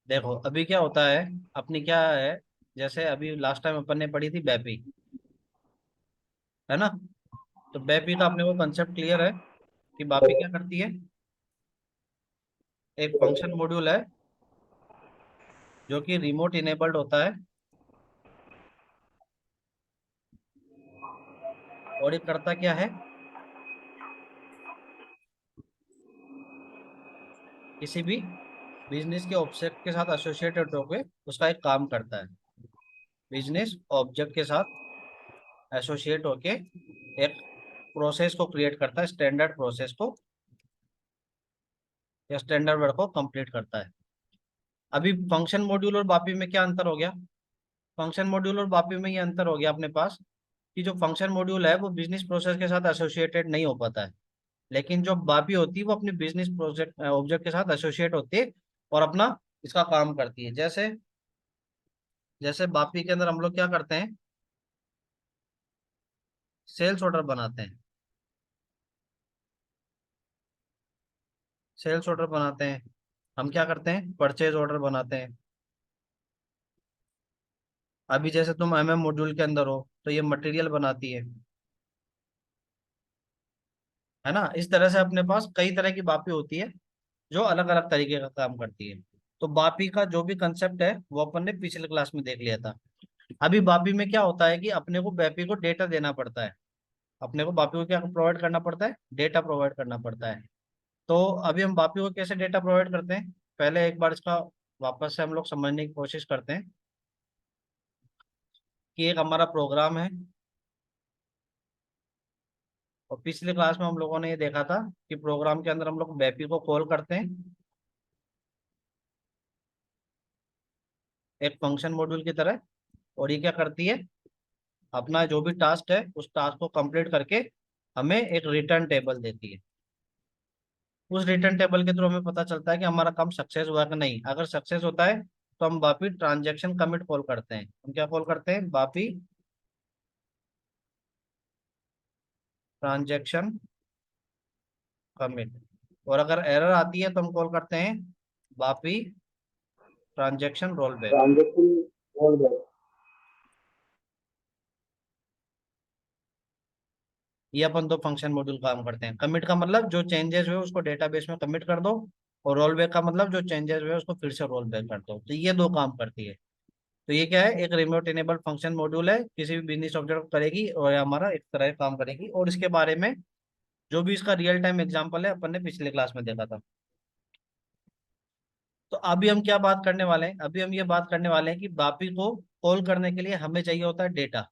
देखो अभी क्या होता है, अपनी क्या है, जैसे अभी लास्ट टाइम अपन ने पढ़ी थी बैपी, है ना। तो बैपी का अपने को कंसेप्ट क्लियर है कि बापी क्या करती है। एक फंक्शन मॉड्यूल है जो कि रिमोट इनेबल्ड होता है, और ये करता क्या है, किसी भी बिजनेस के ऑब्जेक्ट के साथ एसोसिएटेड होकर उसका एक काम करता है। बिजनेस ऑब्जेक्ट के साथ एसोसिएट होके एक प्रोसेस को क्रिएट करता है, स्टैंडर्ड प्रोसेस को या स्टैंडर्ड वर्क को कंप्लीट करता है। अभी फंक्शन मॉड्यूल और बापी में क्या अंतर हो गया। फंक्शन मॉड्यूल और बापी में ये अंतर हो गया अपने पास कि जो फंक्शन मॉड्यूल है वो बिजनेस प्रोसेस के साथ एसोसिएटेड नहीं हो पाता है, लेकिन जो बापी होती है वो अपनी बिजनेस प्रोजेक्ट ऑब्जेक्ट के साथ एसोसिएट होती है और अपना इसका काम करती है। जैसे जैसे बापी के अंदर हम लोग क्या करते हैं, सेल्स ऑर्डर बनाते हैं, सेल्स ऑर्डर बनाते हैं। हम क्या करते हैं, परचेज ऑर्डर बनाते हैं। अभी जैसे तुम एमएम मॉड्यूल के अंदर हो तो ये मटेरियल बनाती है ना। इस तरह से अपने पास कई तरह की बापी होती है जो अलग अलग तरीके का काम करती है। तो बापी का जो भी कंसेप्ट है वो अपन ने पिछले क्लास में देख लिया था। अभी बापी में क्या होता है कि अपने को बापी को डेटा देना पड़ता है। अपने को बापी को क्या प्रोवाइड करना पड़ता है, डेटा प्रोवाइड करना पड़ता है। तो अभी हम बापी को कैसे डेटा प्रोवाइड करते हैं, पहले एक बार इसका वापस से हम लोग समझने की कोशिश करते हैं कि एक हमारा प्रोग्राम है, और पिछले क्लास में हम लोगों ने ये देखा था कि प्रोग्राम के अंदर हम लोग बापी को कॉल करते हैं एक फंक्शन मॉड्यूल की तरह, और ये क्या करती है, अपना जो भी टास्क है उस टास्क को कंप्लीट करके हमें एक रिटर्न टेबल देती है। उस रिटर्न टेबल के थ्रू हमें पता चलता है कि हमारा काम सक्सेस हुआ कि नहीं। अगर सक्सेस होता है तो हम वापी ट्रांजैक्शन कमिट कॉल करते हैं। हम क्या कॉल करते हैं, वापी ट्रांजैक्शन कमिट। और अगर एरर आती है तो हम कॉल करते हैं Vapi transaction roll back. Transaction बोल गए। ये अपन दो फंक्शन मॉड्यूल काम करते हैं। कमिट का मतलब जो चेंजेस हुए उसको डेटाबेस में कमिट कर दो, और रोल बैक का मतलब जो चेंजेस हुए उसको फिर से रोल बैक कर दो। तो ये दो काम करती है। तो ये क्या है, एक रिमोट इनेबल फंक्शन मॉड्यूल है, किसी भी बिजनेस ऑब्जेक्ट करेगी और ये हमारा एक तरह का काम करेगी। और इसके बारे में जो भी इसका रियल टाइम एग्जांपल है अपन ने पिछले क्लास में देखा था। तो अभी हम क्या बात करने वाले हैं, अभी हम ये बात करने वाले हैं कि बापी को कॉल करने के लिए हमें चाहिए होता है डेटा।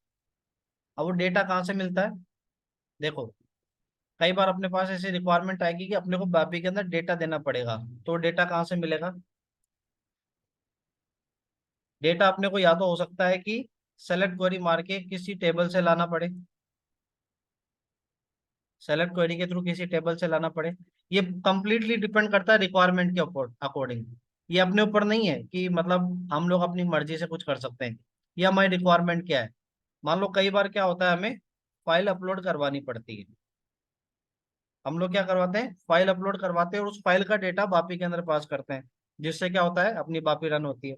अब वो डेटा कहाँ से मिलता है, देखो कई बार अपने पास ऐसी रिक्वायरमेंट आएगी कि अपने को बापी के अंदर डेटा देना पड़ेगा। तो डेटा कहाँ से मिलेगा, डेटा अपने को या तो हो सकता है कि सेलेक्ट क्वेरी मार के किसी टेबल से लाना पड़े, सेलेक्ट क्वेरी के थ्रू किसी टेबल से लाना पड़े। ये कंप्लीटली डिपेंड करता है रिक्वायरमेंट के अकॉर्डिंग। ये अपने ऊपर नहीं है कि मतलब हम लोग अपनी मर्जी से कुछ कर सकते हैं। ये हमारी रिक्वायरमेंट क्या है। मान लो कई बार क्या होता है, हमें फाइल अपलोड करवानी पड़ती है। हम लोग क्या करवाते हैं, फाइल अपलोड करवाते हैं और उस फाइल का डेटा बापी के अंदर पास करते हैं, जिससे क्या होता है, अपनी बापी रन होती है।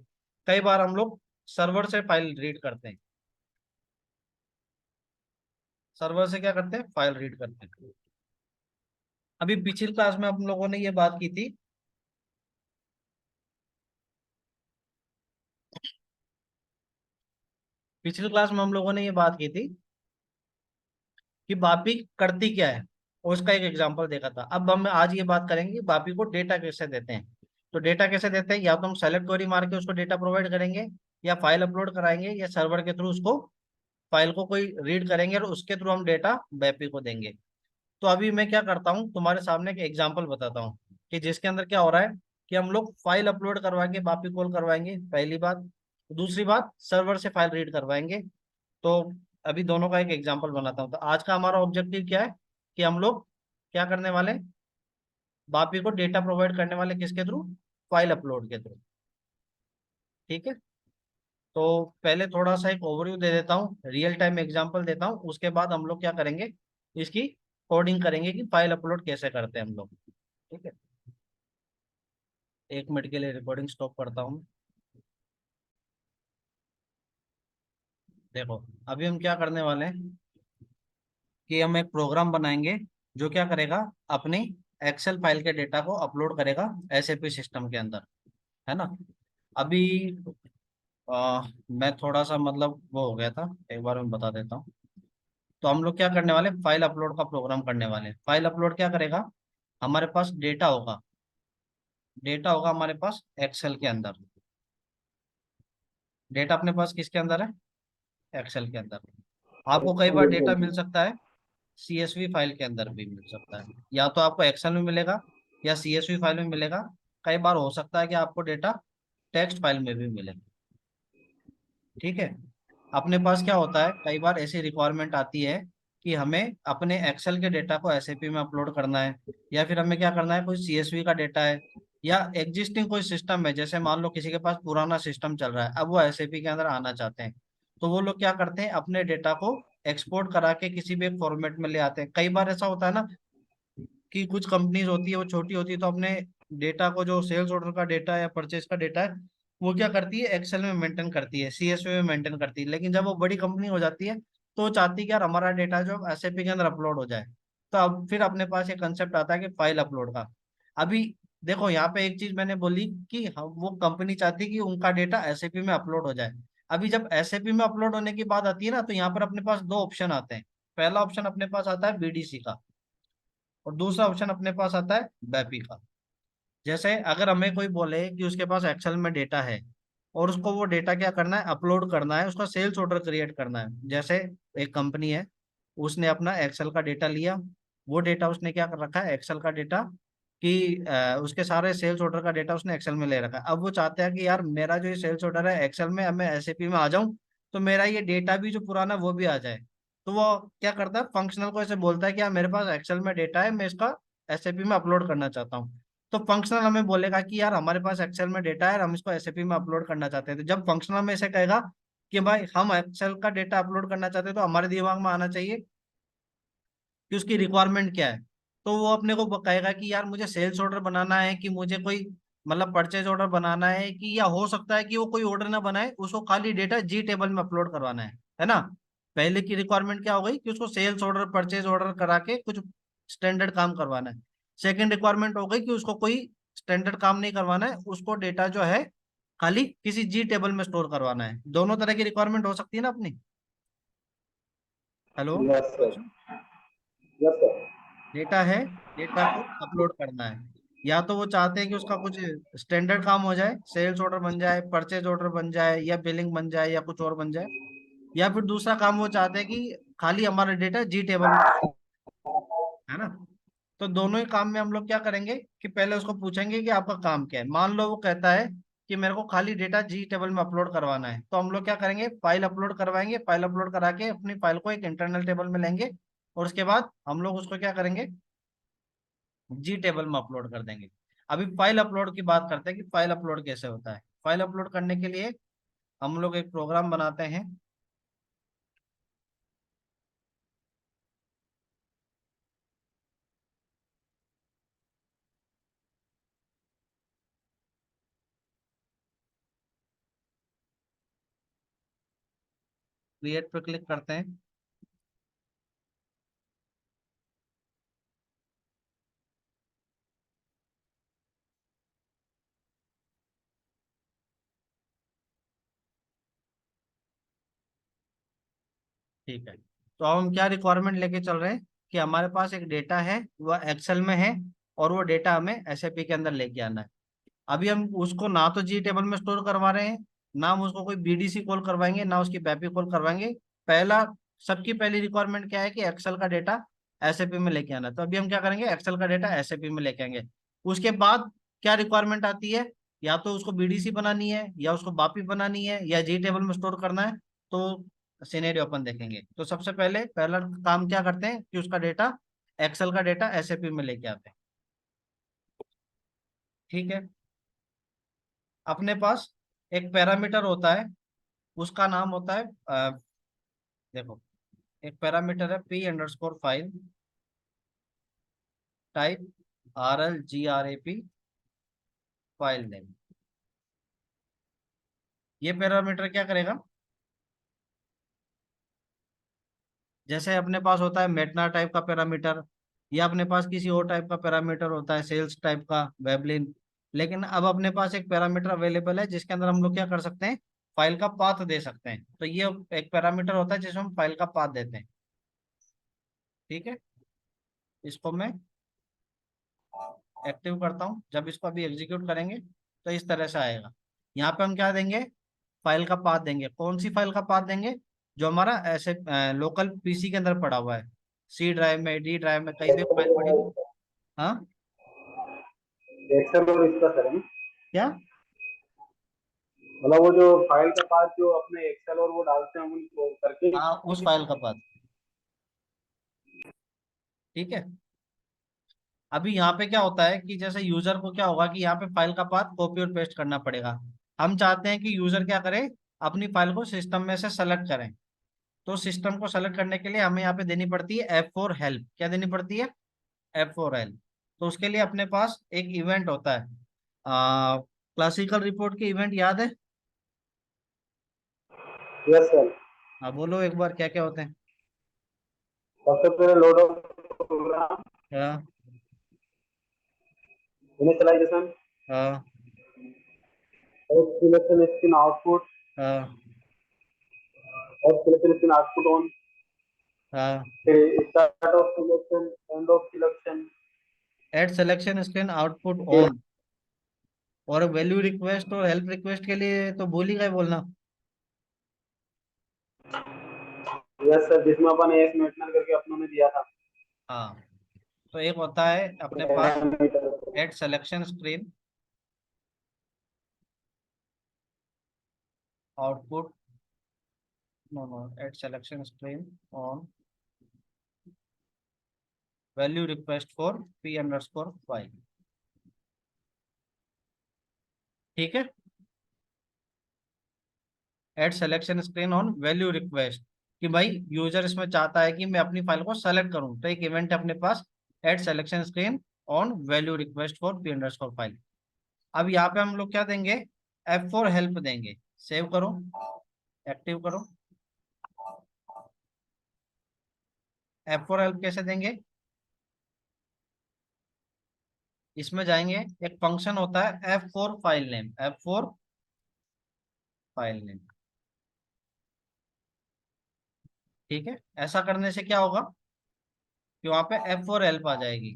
कई बार हम लोग सर्वर से फाइल रीड करते हैं, सर्वर से क्या करते हैं, फाइल रीड करते हैं। अभी पिछली क्लास में हम लोगों ने ये बात की थी, पिछली क्लास में हम लोगों ने ये बात की थी कि बापी करती क्या है, और उसका एक एग्जांपल देखा था। अब हम आज ये बात करेंगे कि बापी को डेटा कैसे देते हैं। तो डेटा कैसे देते हैं, या तो हम सेलेक्ट क्वेरी मार के उसको डेटा प्रोवाइड करेंगे, या फाइल अपलोड कराएंगे, या सर्वर के थ्रू उसको फाइल को कोई रीड करेंगे और उसके थ्रू हम डेटा बापी को देंगे। तो अभी मैं क्या करता हूँ, तुम्हारे सामने एक एग्जाम्पल बताता हूँ कि जिसके अंदर क्या हो रहा है कि हम लोग फाइल अपलोड करवा के बापी कॉल करवाएंगे, पहली बात। दूसरी बात, सर्वर से फाइल रीड करवाएंगे। तो अभी दोनों का एक एग्जांपल बनाता हूँ। तो आज का हमारा ऑब्जेक्टिव क्या है कि हम लोग क्या करने वाले हैं, बापी को डेटा प्रोवाइड करने वाले किसके थ्रू, फाइल अपलोड के थ्रू। ठीक है। तो पहले थोड़ा सा एक ओवरव्यू दे देता हूँ, रियल टाइम एग्जांपल देता हूँ, उसके बाद हम लोग क्या करेंगे, इसकी कोडिंग करेंगे कि फाइल अपलोड कैसे करते हैं हम लोग। ठीक है। एक मिनट के लिए रिकॉर्डिंग स्टॉप करता हूँ। देखो, अभी हम क्या करने वाले हैं कि हम एक प्रोग्राम बनाएंगे जो क्या करेगा, अपनी एक्सेल फाइल के डेटा को अपलोड करेगा एसएपी सिस्टम के अंदर, है ना। अभी मैं थोड़ा सा मतलब वो हो गया था, एक बार मैं बता देता हूँ। तो हम लोग क्या करने वाले, फाइल अपलोड का प्रोग्राम करने वाले हैं। फाइल अपलोड क्या करेगा, हमारे पास डेटा होगा, डेटा होगा हमारे पास एक्सेल के अंदर। डेटा अपने पास किसके अंदर है, एक्सेल के अंदर। आपको कई बार डेटा मिल सकता है सीएसवी फाइल के अंदर भी मिल सकता है, या तो आपको एक्सेल में मिलेगा या सीएसवी फाइल में मिलेगा। कई बार हो सकता है कि आपको डेटा टेक्स्ट फाइल में भी मिले। ठीक है। अपने पास क्या होता है, कई बार ऐसी रिक्वायरमेंट आती है कि हमें अपने एक्सेल के डेटा को एसएपी में अपलोड करना है, या फिर हमें क्या करना है, कोई सीएसवी का डेटा है या एग्जिस्टिंग कोई सिस्टम है, जैसे मान लो किसी के पास पुराना सिस्टम चल रहा है, अब वो एसएपी के अंदर आना चाहते हैं। तो वो लोग क्या करते हैं, अपने डेटा को एक्सपोर्ट करा के किसी भी एक फॉर्मेट में ले आते हैं। कई बार ऐसा होता है ना कि कुछ कंपनीज होती है वो छोटी होती है, तो अपने डेटा को, जो सेल्स ऑर्डर का डेटा या परचेज का डेटा है, वो क्या करती है, एक्सेल में मेंटेन करती है, सीएसवी में मेंटेन करती है। लेकिन जब वो बड़ी कंपनी हो जाती है तो वो चाहती है कि यार हमारा डेटा जो एसएपी के अंदर अपलोड हो जाए। तो अब फिर अपने पास एक कंसेप्ट आता है कि फाइल अपलोड का। अभी देखो, यहाँ पे एक चीज मैंने बोली कि वो कंपनी चाहती है कि उनका डेटा एसएपी में अपलोड हो जाए। अभी जब एसएपी में अपलोड होने की बात आती है ना, तो यहाँ पर अपने पास दो ऑप्शन आते हैं। पहला ऑप्शन अपने पास आता है बीडीसी का, और दूसरा ऑप्शन अपने पास आता है बैपी का। जैसे अगर हमें कोई बोले कि उसके पास एक्सेल में डेटा है और उसको वो डेटा क्या करना है, अपलोड करना है, उसका सेल्स ऑर्डर क्रिएट करना है। जैसे एक कंपनी है, उसने अपना एक्सेल का डेटा लिया, वो डेटा उसने क्या कर रखा है, एक्सेल का डेटा, कि उसके सारे सेल्स ऑर्डर का डेटा उसने एक्सेल में ले रखा है। अब वो चाहते हैं कि यार मेरा जो ये सेल्स ऑर्डर है एक्सेल में, अब मैं एसएपी में आ जाऊं, तो मेरा ये डेटा भी जो पुराना वो भी आ जाए। तो वो क्या करता है, फंक्शनल को ऐसे बोलता है कि यार मेरे पास एक्सेल में डेटा है, मैं इसका एसएपी में अपलोड करना चाहता हूँ। तो फंक्शनल हमें बोलेगा कि यार हमारे पास एक्सेल में डेटा है और हम इसको एसएपी में अपलोड करना चाहते हैं। तो जब फंक्शनल में ऐसे कहेगा कि भाई हम एक्सेल का डेटा अपलोड करना चाहते हैं, तो हमारे दिमाग में आना चाहिए कि उसकी रिक्वायरमेंट क्या है। तो वो अपने को कहेगा कि यार मुझे सेल्स ऑर्डर बनाना है, कि मुझे कोई मतलब परचेज ऑर्डर बनाना है, कि या हो सकता है कि वो कोई ऑर्डर ना बनाए, उसको खाली डेटा जी टेबल में अपलोड करवाना है ना। पहले की रिक्वायरमेंट क्या हो गई कि उसको सेल्स ऑर्डर परचेज ऑर्डर करा के कुछ स्टैंडर्ड काम करवाना है। सेकंड रिक्वायरमेंट हो गई कि उसको कोई स्टैंडर्ड काम नहीं करवाना है, उसको डेटा जो है खाली किसी जी टेबल में स्टोर करवाना है। दोनों तरह की रिक्वायरमेंट हो सकती है ना अपनी। Hello. Yes sir. Yes sir. Data है, डेटा को अपलोड करना है। या तो वो चाहते हैं कि उसका कुछ स्टैंडर्ड काम हो जाए, सेल्स ऑर्डर बन जाए, परचेज ऑर्डर बन जाए, या बिलिंग बन जाए, या कुछ और बन जाए। या फिर दूसरा काम वो चाहते हैं कि खाली हमारा डेटा जी टेबल में, है ना। तो दोनों ही काम में हम लोग क्या करेंगे कि पहले उसको पूछेंगे कि आपका काम क्या है। मान लो वो कहता है कि मेरे को खाली डेटा जी टेबल में अपलोड करवाना है, तो हम लोग क्या करेंगे, फाइल अपलोड करवाएंगे। फाइल अपलोड करा के अपनी फाइल को एक इंटरनल टेबल में लेंगे, और उसके बाद हम लोग उसको क्या करेंगे, जी टेबल में अपलोड कर देंगे। अभी फाइल अपलोड की बात करते हैं कि फाइल अपलोड कैसे होता है। फाइल अपलोड करने के लिए हम लोग एक प्रोग्राम बनाते हैं। क्रिएट पे क्लिक करते हैं। ठीक है। तो अब हम क्या रिक्वायरमेंट लेके चल रहे हैं कि हमारे पास एक डेटा है, वह एक्सेल में है, और वो डेटा हमें एसएपी के अंदर लेके आना है। अभी हम उसको ना तो जी टेबल में स्टोर करवा रहे हैं, ना हम उसको कोई बीडीसी कॉल करवाएंगे, ना उसकी बैपी कॉल करवाएंगे। पहला, सबकी पहली रिक्वायरमेंट क्या है कि एक्सेल का डेटा एसएपी में लेके आना है। तो अभी हम क्या करेंगे, एक्सेल का डेटा एसएपी में लेके आएंगे। उसके बाद क्या रिक्वायरमेंट आती है, या तो उसको बीडीसी बनानी है, या उसको बापी बनानी है, या जी टेबल में स्टोर करना है। तो सिनेरियो अपन देखेंगे। तो सबसे पहले पहला काम क्या करते हैं कि उसका डेटा, एक्सेल का डेटा एसएपी में लेके आते हैं। ठीक है। अपने पास एक पैरामीटर होता है, उसका नाम होता है देखो, एक पैरामीटर है P underscore file type, RLGRAP file name. ये पैरामीटर क्या करेगा, जैसे अपने पास होता है मेटना टाइप का पैरामीटर, या अपने पास किसी और टाइप का पैरामीटर होता है सेल्स टाइप का, वेबलिन। लेकिन अब अपने पास एक पैरामीटर अवेलेबल है जिसके अंदर हम लोग क्या कर सकते हैं, फाइल का पाथ दे सकते हैं। तो ये एक पैरामीटर होता है जिसमें हम फाइल का पाथ देते हैं। ठीक है, इसको मैं एक्टिव करता हूँ। जब इसको अभी एग्जीक्यूट करेंगे तो इस तरह से आएगा। यहाँ पे हम क्या देंगे, फाइल का पाथ देंगे। कौन सी फाइल का पाथ देंगे, जो हमारा ऐसे लोकल पीसी के अंदर पड़ा हुआ है, सी ड्राइव में, डी ड्राइव में, कहीं भी फाइल पड़ी हुई। हाँ, एक्सेल और इसका सर है ना? क्या। मतलब वो जो फाइल का पाथ जो अपने एक्सेल और वो डालते हैं उनको करके। हाँ, उस फाइल का पाथ। ठीक है, अभी यहाँ पे क्या होता है कि जैसे यूजर को क्या होगा कि यहाँ पे फाइल का पाथ कॉपी और पेस्ट करना पड़ेगा। हम चाहते हैं कि यूजर क्या करे, अपनी फाइल को सिस्टम में से सेलेक्ट करें। तो सिस्टम को सेलेक्ट करने के लिए हमें यहाँ पे देनी पड़ती है F4 हेल्प। क्या देनी पड़ती है, F4 हेल्प। तो उसके लिए अपने पास एक इवेंट होता है, क्लासिकल रिपोर्ट के इवेंट याद है। Yes sir. हाँ, बोलो एक बार क्या क्या होते हैं। सबसे पहले लोड ऑफ प्रोग्राम, हाँ। इनिशियलाइजेशन, हाँ। और सिलेक्शन स्क्रीन आउटपुट, हाँ। और सिलेक्शन स्क्रीन आउटपुट ऑन, हाँ। फिर start of selection, end of selection. Add selection screen output फिर ऑन। और वैल्यू रिक्वेस्ट और हेल्प रिक्वेस्ट के लिए तो भूल ही गए बोलना। यस सर, जिसमें अपन एस मेंटेनर करके अपनों ने दिया था हाँ, तो एक होता है अपने पास parameter. At selection screen output, no no, at selection screen on value request for P underscore file. ठीक है, at selection screen on value request, कि भाई यूजर इसमें चाहता है कि मैं अपनी फाइल को सेलेक्ट करूं, तो एक इवेंट है अपने पास at selection screen on value request for P underscore file. अब यहाँ पे हम लोग क्या देंगे, F4 हेल्प देंगे। सेव करो, एक्टिव करो। F4 हेल्प कैसे देंगे, इसमें जाएंगे, एक फंक्शन होता है F4 file name, F4 file name. ठीक है, ऐसा करने से क्या होगा कि वहां पे F4 हेल्प आ जाएगी।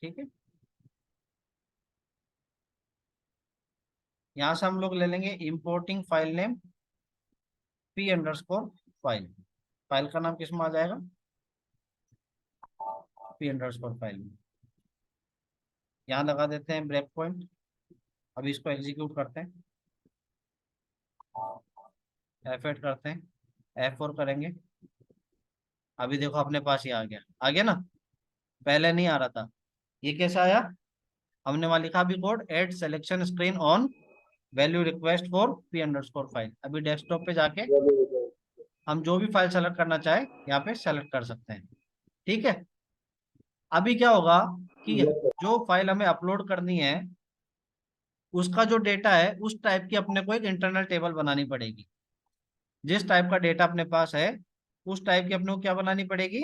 ठीक है, यहाँ से हम लोग ले लेंगे importing file name P underscore file. File का नाम किसमें आ जाएगा, पी अंडरस्कोर फाइल में। यहाँ लगा देते हैं ब्रेक पॉइंट। अभी इसको एग्जीक्यूट करते हैं, F8 करते हैं, F4 करेंगे। अभी देखो अपने पास ही आ गया ना, पहले नहीं आ रहा था। ये कैसे आया, हमने वहां लिखा भी code add selection screen on value request for P underscore file. अभी डेस्कटॉप पे जाके हम जो भी फाइल सेलेक्ट करना चाहे यहाँ पे सेलेक्ट कर सकते हैं। ठीक है, अभी क्या होगा कि यस सर। जो फाइल हमें अपलोड करनी है उसका जो डेटा है उस टाइप की अपने को एक इंटरनल टेबल बनानी पड़ेगी। जिस टाइप का डेटा अपने पास है उस टाइप की अपने को क्या बनानी पड़ेगी,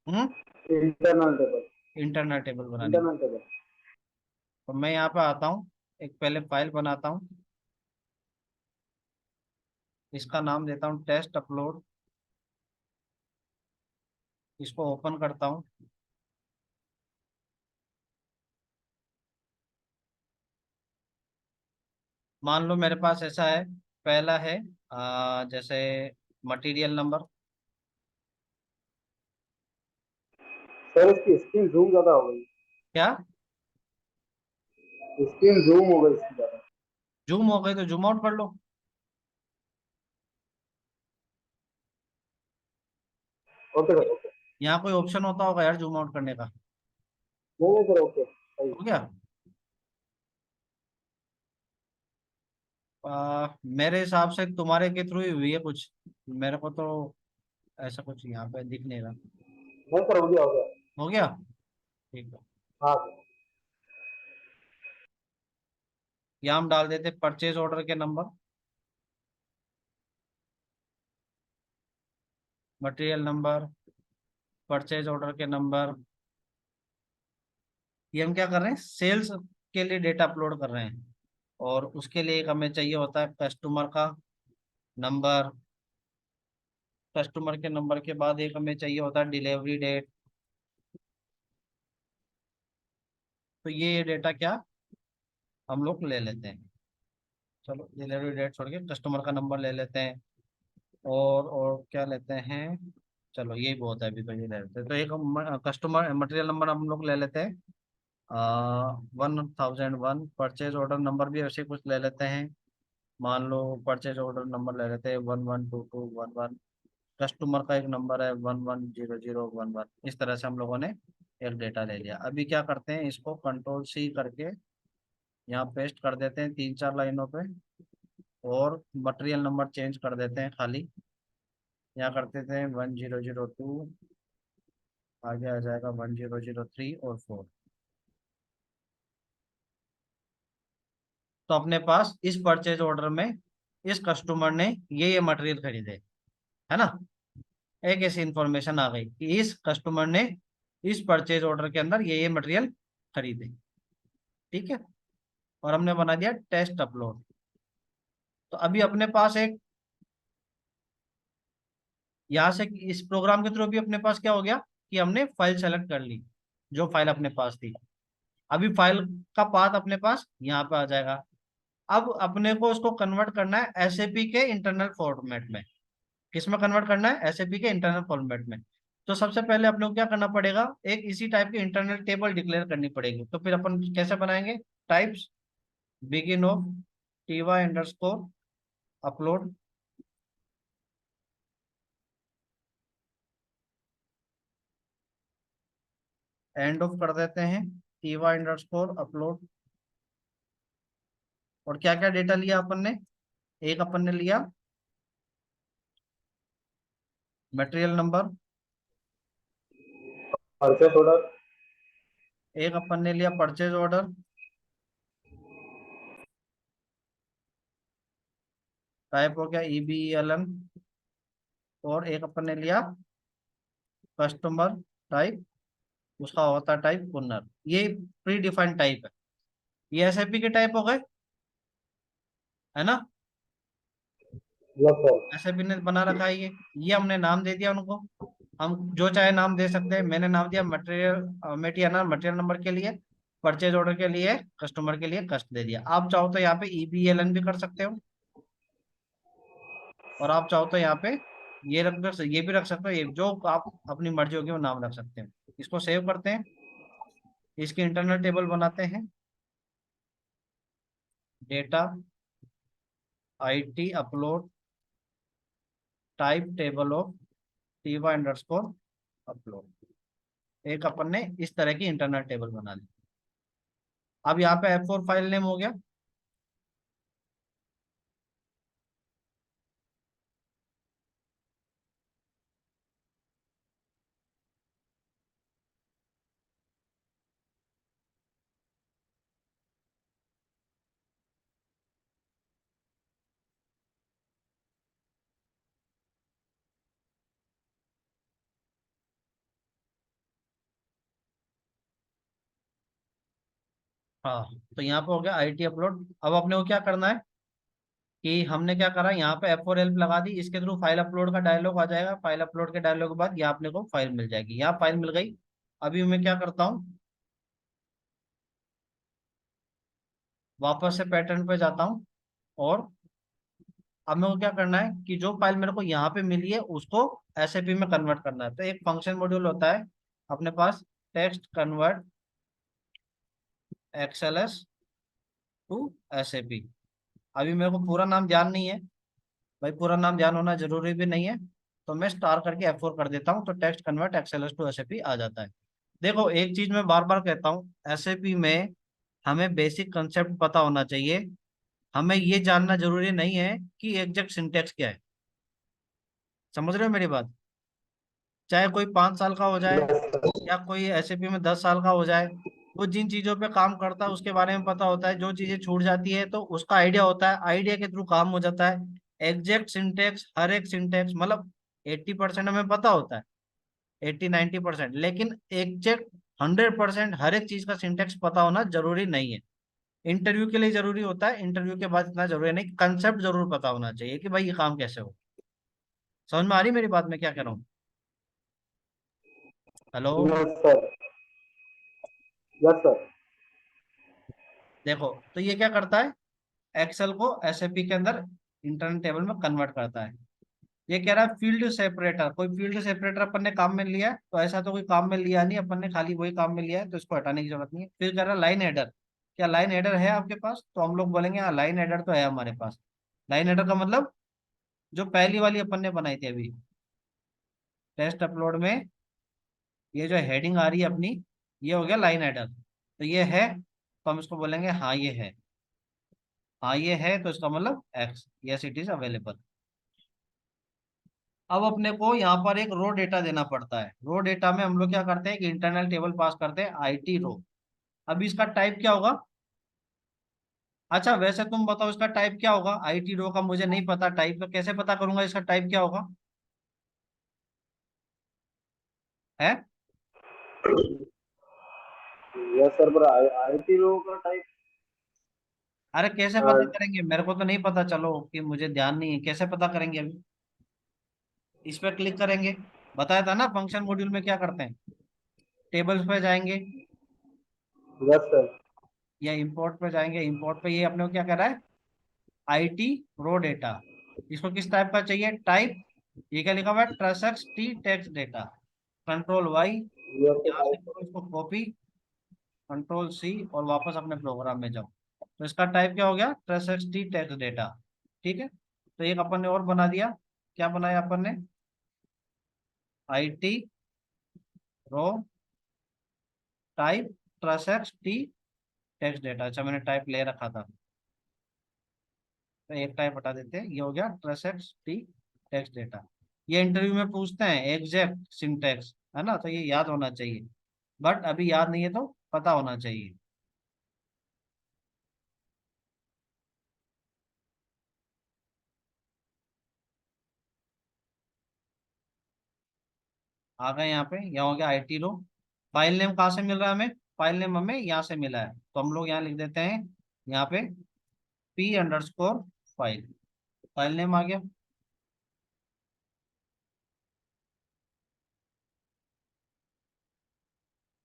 हम्म, इंटरनल टेबल। इंटरनल टेबल बनानी। Internal table. तो मैं यहाँ पे आता हूँ, एक पहले फाइल बनाता हूँ, इसका नाम देता हूँ टेस्ट अपलोड। इसको ओपन करता हूँ। मान लो मेरे पास ऐसा है, पहला है जैसे मटेरियल नंबर। सर इसकी स्क्रीन जूम ज्यादा हो गई। क्या, स्क्रीन जूम हो गई इसकी ज्यादा। जूम हो गई तो जूम आउट कर लो। Okay sir, okay. यहाँ कोई ऑप्शन होता होगा यार जूम आउट करने का। नहीं नहीं सर, ओके सही। हो गया। मेरे हिसाब से तुम्हारे के थ्रू ही हुई है कुछ, मेरे को तो ऐसा कुछ यहाँ पे दिख नहीं रहा। नहीं सर, हो गया हो गया। हो गया, ठीक है। हाँ सर। यहाँ हम डाल देते परचेज ऑर्डर के number, material number, purchase order के नंबर। ये हम क्या कर रहे हैं, सेल्स के लिए डेटा अपलोड कर रहे हैं, और उसके लिए एक हमें चाहिए होता है कस्टमर का नंबर। कस्टमर के नंबर के बाद एक हमें चाहिए होता है डिलीवरी डेट। तो ये डेटा क्या हम लोग ले लेते हैं। चलो डिलीवरी डेट छोड़ के कस्टमर का नंबर ले लेते हैं, और क्या लेते हैं, चलो यही बहुत है, अभी तो ये ले लेते हैं। तो एक कस्टमर मटेरियल नंबर हम लोग ले लेते हैं 1001। परचेज ऑर्डर नंबर भी ऐसे कुछ ले लेते हैं, मान लो परचेज ऑर्डर नंबर ले लेते हैं 112211। कस्टमर का एक नंबर है 110011। इस तरह से हम लोगों ने एक डेटा ले लिया। अभी क्या करते हैं, इसको कंट्रोल C करके यहाँ पेस्ट कर देते हैं 3-4 लाइनों पे, और मटेरियल नंबर चेंज कर देते हैं खाली। यहाँ कर देते हैं 1002, आगे आ जाएगा 1003 और 4। तो अपने पास इस परचेज ऑर्डर में इस कस्टमर ने ये मटेरियल खरीदे, है ना। एक ऐसी इंफॉर्मेशन आ गई कि इस कस्टमर ने इस परचेज ऑर्डर के अंदर ये मटेरियल खरीदे, ठीक है। और हमने बना दिया टेस्ट अपलोड। तो अभी अपने पास एक, यहाँ से इस प्रोग्राम के थ्रू भी अपने पास क्या हो गया कि हमने फाइल सेलेक्ट कर ली, जो फाइल अपने पास थी। अभी फाइल का पाथ अपने पास यहाँ पे आ जाएगा। अब अपने को उसको कन्वर्ट करना है एसएपी के इंटरनल फॉर्मेट में। किसमें कन्वर्ट करना है, एसएपी के इंटरनल फॉर्मेट में। तो सबसे पहले अपने को क्या करना पड़ेगा, एक इसी टाइप की इंटरनल टेबल डिक्लेयर करनी पड़ेगी। तो फिर अपन कैसे बनाएंगे, types begin of TY underscore upload, end of कर देते हैं टीवाई अंडरस्कोर अपलोड। और क्या क्या डेटा लिया अपन ने, एक अपन ने लिया मटेरियल नंबर, परचेस ऑर्डर। एक अपन ने लिया परचेज ऑर्डर, टाइप हो गया EBELN, और एक अपन ने लिया कस्टमर टाइप, उसका होता टाइप पुनर। ये प्री डिफाइंड टाइप है, ये एसएपी के टाइप हो गए, है ना। Yes sir. एसएपी ने बना रखा है ये हमने नाम दे दिया उनको। हम जो चाहे नाम दे सकते हैं, मैंने नाम दिया मटेरियल मेटियाना मटेरियल नंबर के लिए, परचेज ऑर्डर के लिए, कस्टमर के लिए कस्ट दे दिया। आप चाहो तो यहाँ पे EBELN भी कर सकते हो, और आप चाहो तो यहाँ पे ये भी रख सकते हो, ये जो आप अपनी मर्जी होगी वो नाम रख सकते हैं। इसको सेव करते हैं, इसकी इंटरनल टेबल बनाते हैं, data IT upload type table of टीवा अंडरस्कोर अपलोड। एक अपन ने इस तरह की इंटरनल टेबल बना ली। अब यहाँ पे F4 फाइल नेम हो गया। हाँ, तो यहाँ पे हो गया IT अपलोड। अब अपने को क्या करना है कि हमने क्या करा, यहाँ पे F4 हेल्प लगा दी, इसके थ्रू फाइल अपलोड का डायलॉग आ जाएगा। फाइल अपलोड के डायलॉग के बाद यहाँ अपने को फाइल मिल जाएगी, यहाँ फाइल मिल गई। अभी मैं क्या करता हूँ, वापस से पैटर्न पे जाता हूँ, और अब मेरे को क्या करना है कि जो फाइल मेरे को यहाँ पे मिली है उसको एसएपी में कन्वर्ट करना है। तो एक फंक्शन मॉड्यूल होता है अपने पास, text convert XLS to SAP। अभी मेरे को पूरा नाम ध्यान नहीं है भाई, पूरा नाम ध्यान होना जरूरी भी नहीं है, तो मैं स्टार करके F4 कर देता हूँ, तो text convert XLS to SAP आ जाता है। देखो एक चीज मैं बार बार कहता हूँ, SAP में हमें बेसिक कंसेप्ट पता होना चाहिए। हमें ये जानना जरूरी नहीं है कि एग्जैक्ट सिंटेक्स क्या है। समझ रहे हो मेरी बात, चाहे कोई 5 साल का हो जाए यस सर। या कोई एसएपी में 10 साल का हो जाए, वो जिन चीजों पे काम करता है उसके बारे में पता होता है, जो चीजें छूट जाती है तो उसका आइडिया होता है, आइडिया के थ्रू काम हो जाता है। एग्जैक्ट सिंटेक्स, हर एक सिंटेक्स मतलब 80% हमें पता होता है, 80-90%, लेकिन एग्जैक्ट 100% हर एक चीज का सिंटेक्स पता होना जरूरी नहीं है। इंटरव्यू के लिए जरूरी होता है, इंटरव्यू के बाद इतना जरूरी नहीं, कंसेप्ट जरूर पता होना चाहिए कि भाई ये काम कैसे हो। समझ में आ रही मेरी बात, मैं क्या कह रहा हूँ? Hello. Yes sir. Yes sir. देखो, तो ये क्या करता है, एक्सेल को एसएपी के अंदर इंटरनल टेबल में कन्वर्ट करता है। ये कह रहा है फील्ड सेपरेटर, कोई फील्ड सेपरेटर अपन ने काम में लिया है, तो ऐसा तो कोई काम में लिया नहीं अपन ने, खाली वही काम में लिया है, तो इसको हटाने की जरूरत नहीं है। फिर कह रहा है लाइन हेडर, क्या लाइन हेडर है आपके पास? तो हम लोग बोलेंगे हाँ लाइन हेडर तो है हमारे पास। लाइन हेडर का मतलब जो पहली वाली अपन ने बनाई थी अभी टेस्ट अपलोड में, ये जो हेडिंग आ रही है अपनी, ये हो गया लाइन हेडर, तो ये है, तो हम इसको बोलेंगे हाँ ये है। हाँ ये है तो इसका मतलब x, yes it is available. अब अपने को यहाँ पर एक रो डेटा देना पड़ता है। रो डेटा में हम लोग क्या करते हैं कि इंटरनल टेबल पास करते हैं आईटी रो। अब इसका टाइप क्या होगा? अच्छा वैसे तुम बताओ इसका टाइप क्या होगा, आईटी रो का मुझे नहीं पता टाइप, तो कैसे पता करूंगा इसका टाइप क्या होगा? है? यस सर, पर आईटी रो का टाइप। अरे कैसे पता करेंगे, मेरे को तो नहीं पता, चलो कि मुझे ध्यान नहीं है, कैसे पता करेंगे अभी? इस पर क्लिक करेंगे, बताया था ना फंक्शन मॉड्यूल में क्या करते हैं, टेबल्स पे जाएंगे यस सर। या इंपोर्ट पे जाएंगे, इंपोर्ट पे ये अपने को क्या कर रहा है, आईटी रो डेटा। इसको किस टाइप का चाहिए टाइप? ये क्या लिखा हुआ है, transact T text data. Control Y, yes यहाँ से सर। करो इसको कॉपी, कंट्रोल सी और वापस अपने प्रोग्राम में जाओ। तो इसका टाइप क्या हो गया, ट्रांसैक्ट टी टेक्स्ट डेटा। ठीक है, तो एक अपन ने और बना दिया, क्या बनाया अपन ने, IT row type transact T text data. अच्छा मैंने टाइप ले रखा था, तो एक टाइप हटा देते हैं, ये हो गया ट्रांसैक्ट टी टेक्स्ट डेटा। ये इंटरव्यू में पूछते हैं एग्जैक्ट सिंटेक्स, है ना, तो ये याद होना चाहिए, बट अभी याद नहीं है तो पता होना चाहिए। आ गए यहाँ पे, यहाँ हो गया आईटी रो। फाइल नेम कहाँ से मिल रहा है हमें, फाइल नेम हमें यहाँ से मिला है, तो हम लोग यहाँ लिख देते हैं, यहाँ पे P_फाइल, फाइल नेम आ गया।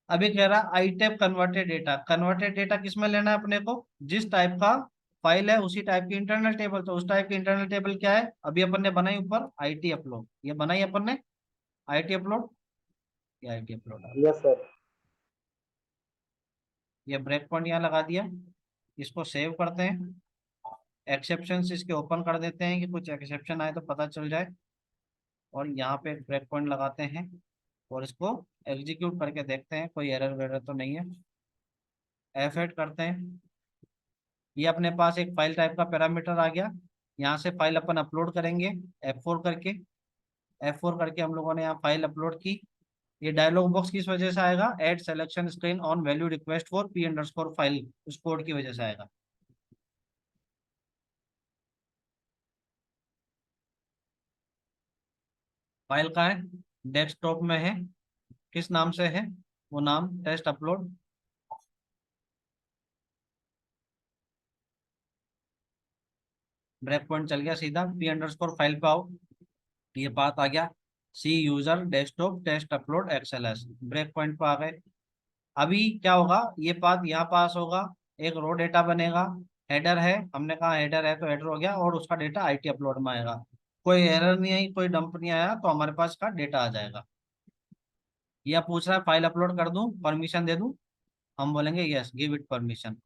अभी कह रहा I type converted data, converted data किस में लेना है अपने को, जिस टाइप का फाइल है उसी टाइप की इंटरनल टेबल, तो उस टाइप की इंटरनल टेबल क्या है, अभी अपन ने बनाई ऊपर आईटी अपलोड, ये बनाई अपन ने आईटी अपलोड, ये आईटी अपलोड आ गई। Yes sir. ये ब्रेक पॉइंट यहाँ लगा दिया, इसको सेव करते हैं, एक्सेप्शन इसके ओपन कर देते हैं कि कुछ एक्सेप्शन आए तो पता चल जाए, और यहाँ पे एक ब्रेक पॉइंट लगाते हैं और इसको एग्जीक्यूट करके देखते हैं कोई एरर वेरर तो नहीं है। F8 करते हैं, ये अपने पास एक फाइल टाइप का पैरामीटर आ गया, यहाँ से फाइल अपन अपलोड करेंगे F4 करके। F4 करके हम लोगों ने यहाँ फाइल अपलोड की। ये डायलॉग बॉक्स किस वजह से आएगा, at selection screen on value request for P_फाइल, उस कोड की वजह से आएगा। फाइल का है, डेस्कटॉप में है, किस नाम से है, वो नाम टेस्ट अपलोड। ब्रेक पॉइंट चल गया, सीधा P_फाइल पे आओ, ये बात आ गया, C user desktop test upload XLS, break point पे आ गए। अभी क्या होगा, ये बात यहाँ पास होगा, एक रो डेटा बनेगा, हेडर है, हमने कहा हेडर है तो हेडर हो गया, और उसका डेटा आईटी अपलोड में आएगा। कोई एरर नहीं आई, कोई डंप नहीं आया, तो हमारे पास का डेटा आ जाएगा। यह पूछ रहा है फाइल अपलोड कर दूं, परमिशन दे दूं, हम बोलेंगे यस गिव इट परमिशन।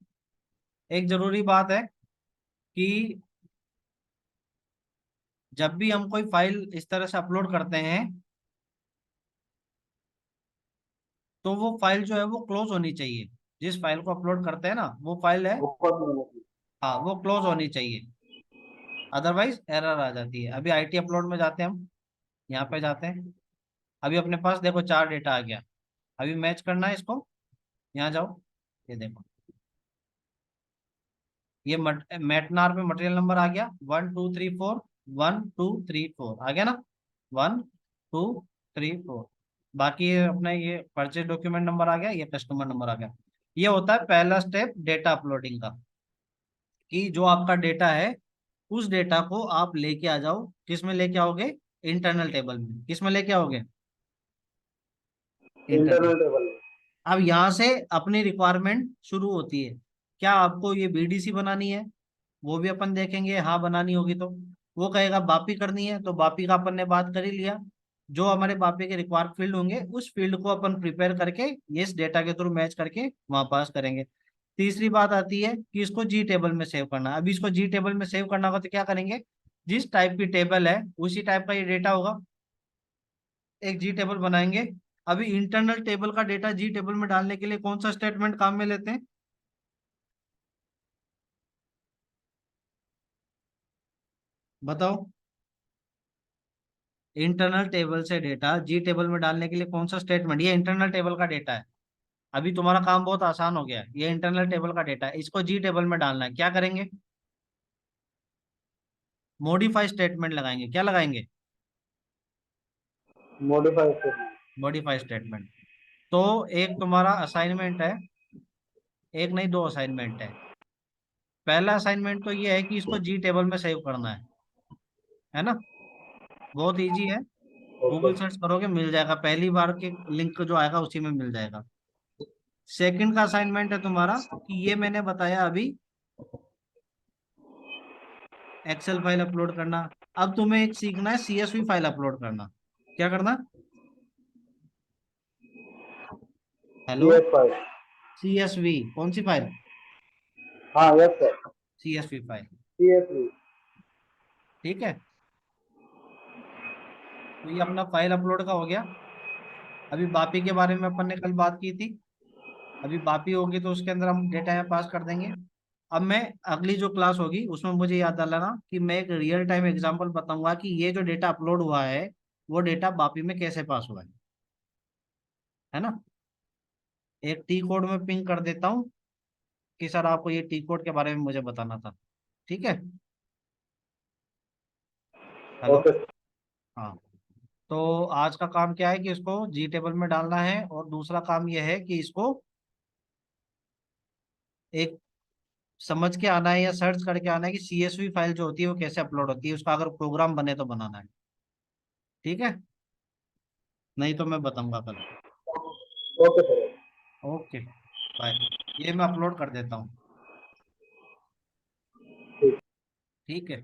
एक जरूरी बात है कि जब भी हम कोई फाइल इस तरह से अपलोड करते हैं, तो वो फाइल जो है वो क्लोज होनी चाहिए, जिस फाइल को अपलोड करते हैं ना वो फाइल है, ऊपर में। हाँ वो क्लोज होनी चाहिए, अदरवाइज एरर आ जाती है। अभी आईटी अपलोड में जाते हैं हम, यहाँ पे जाते हैं, अभी अपने पास देखो चार डेटा आ गया, अभी मैच करना है इसको, यहाँ जाओ, ये देखो, ये मैटनार पे मटेरियल नंबर आ गया 1234, 1234 आ गया ना, 1234। बाकी ये अपना ये परचेज डॉक्यूमेंट नंबर आ गया, ये कस्टमर नंबर आ गया। ये होता है पहला स्टेप डेटा अपलोडिंग का, कि जो आपका डेटा है उस डेटा को आप लेके आ जाओ। किस में लेके आओगे? इंटरनल टेबल में। किस में लेके आओगे? इंटरनल। Internal table. अब यहाँ से अपनी रिक्वायरमेंट शुरू होती है। क्या आपको ये बीडीसी बनानी है? वो भी अपन देखेंगे, हाँ बनानी होगी तो। वो कहेगा बापी करनी है, तो बापी का अपन ने बात कर ही लिया। जो हमारे बापी के रिक्वायर्ड फील्ड होंगे उस फील्ड को अपन प्रिपेयर करके ये इस डेटा के थ्रू मैच करके वहां पास करेंगे। तीसरी बात आती है कि इसको जी टेबल में सेव करना। अभी इसको जी टेबल में सेव करना होगा तो क्या करेंगे? जिस टाइप की टेबल है उसी टाइप का ये डेटा होगा, एक जी टेबल बनाएंगे। अभी इंटरनल टेबल का डेटा जी टेबल में डालने के लिए कौन सा स्टेटमेंट काम में लेते हैं? बताओ। इंटरनल टेबल से डेटा जी टेबल में डालने के लिए कौन सा स्टेटमेंट? ये इंटरनल टेबल का डेटा है। अभी तुम्हारा काम बहुत आसान हो गया है, ये इंटरनल टेबल का डेटा है, इसको जी टेबल में डालना है। क्या करेंगे? मॉडिफाई स्टेटमेंट लगाएंगे। क्या लगाएंगे? Modify statement. Modify statement. तो एक तुम्हारा असाइनमेंट है, एक नहीं दो असाइनमेंट है। पहला असाइनमेंट तो ये है कि इसको जी टेबल में सेव करना है ना। बहुत इजी है, ओके। गूगल सर्च करोगे मिल जाएगा, पहली बार के लिंक जो आएगा उसी में मिल जाएगा। सेकंड का असाइनमेंट है तुम्हारा कि ये मैंने बताया अभी, एक्सेल फाइल अपलोड करना। अब तुम्हें एक सीखना है सीएसवी फाइल अपलोड करना। क्या करना? Hello. C S five. CSV कौन सी फाइल? हाँ yes sir. CSV file. C S V. ठीक है, तो ये अपना फाइल अपलोड का हो गया। अभी बापी के बारे में अपन ने कल बात की थी, अभी बापी होगी तो उसके अंदर हम डेटा यहाँ पास कर देंगे। अब मैं अगली जो क्लास होगी उसमें मुझे याद दिलाना कि मैं एक रियल टाइम एग्जांपल बताऊंगा कि ये जो डेटा अपलोड हुआ है वो डेटा बापी में कैसे पास हुआ है ना। एक टी कोड में पिंग कर देता हूँ कि सर आपको ये टी कोड के बारे में मुझे बताना था। ठीक है। हेलो। ओके। हाँ, तो आज का काम क्या है कि इसको जी टेबल में डालना है, और दूसरा काम यह है कि इसको एक समझ के आना है या सर्च करके आना है कि सीएसवी फाइल जो होती है वो कैसे अपलोड होती है, उसका अगर प्रोग्राम बने तो बनाना है। ठीक है, नहीं तो मैं बताऊंगा कल। Okay sir. Okay, bye. ये मैं अपलोड कर देता हूँ। ठीक। ठीक है।